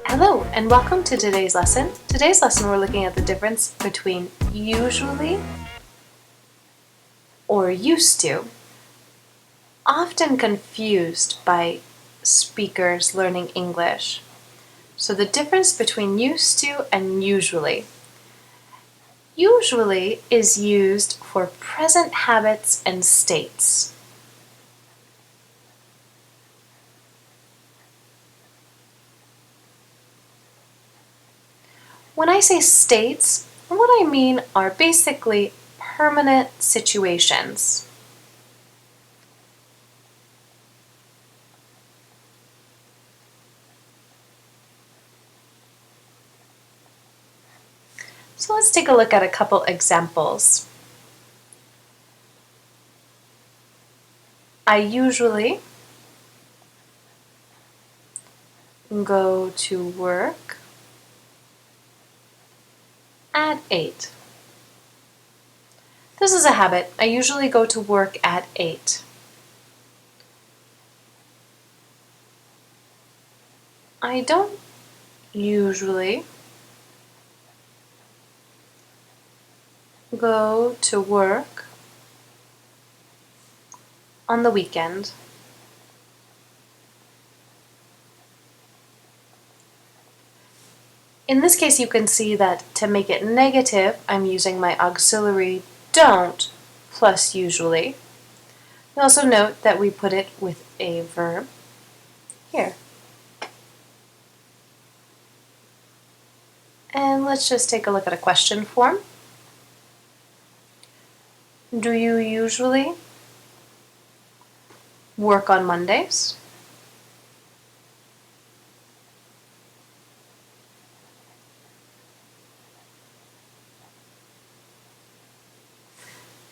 Hello and welcome to today's lesson. Today's lesson we're looking at the difference between usually or used to, often confused by speakers learning English. So the difference between used to and usually. Usually is used for present habits and states. When I say states, what I mean are basically permanent situations. So let's take a look at a couple examples. I usually go to work at 8. This is a habit. I usually go to work at 8. I don't usually go to work on the weekend. In this case, you can see that to make it negative, I'm using my auxiliary don't plus usually. You'll also note that we put it with a verb here. And let's just take a look at a question form. Do you usually work on Mondays?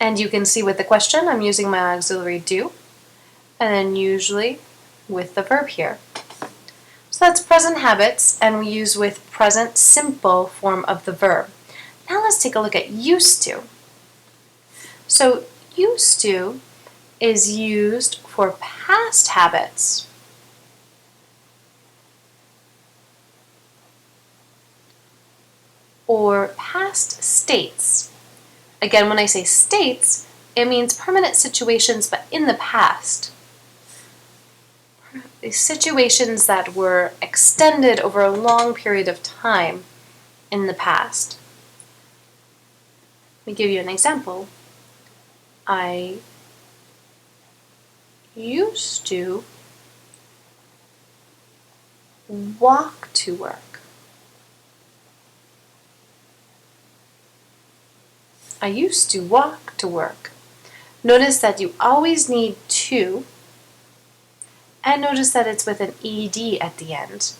And you can see with the question, I'm using my auxiliary do, and then usually with the verb here. So that's present habits, and we use with present simple form of the verb. Now let's take a look at used to. So used to is used for past habits. Or past states. Again, when I say states, it means permanent situations, but in the past. Situations that were extended over a long period of time in the past. Let me give you an example. I used to walk to work. I used to walk to work. Notice that you always need to, and notice that it's with an ed at the end.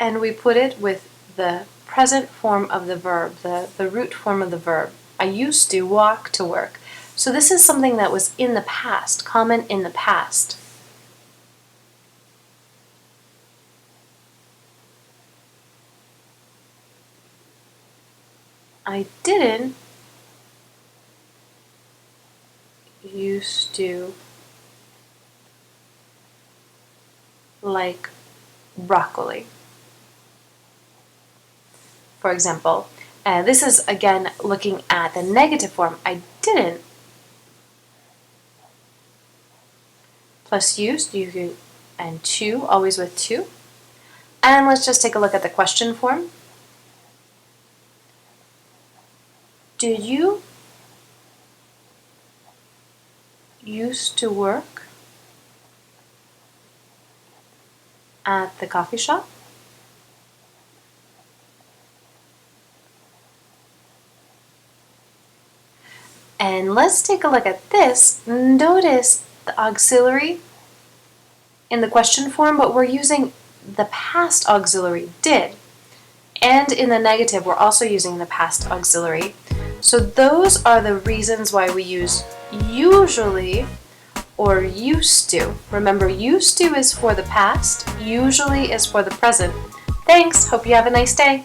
And we put it with the present form of the verb, the root form of the verb. I used to walk to work. So this is something that was in the past, common in the past. I didn't used to like broccoli. For example, this is again looking at the negative form. I didn't plus used, and to, always with to. And let's just take a look at the question form. Did you used to work at the coffee shop? And let's take a look at this. Notice the auxiliary in the question form, but we're using the past auxiliary, did. And in the negative, we're also using the past auxiliary. So those are the reasons why we use usually or used to. Remember, used to is for the past, usually is for the present. Thanks, hope you have a nice day.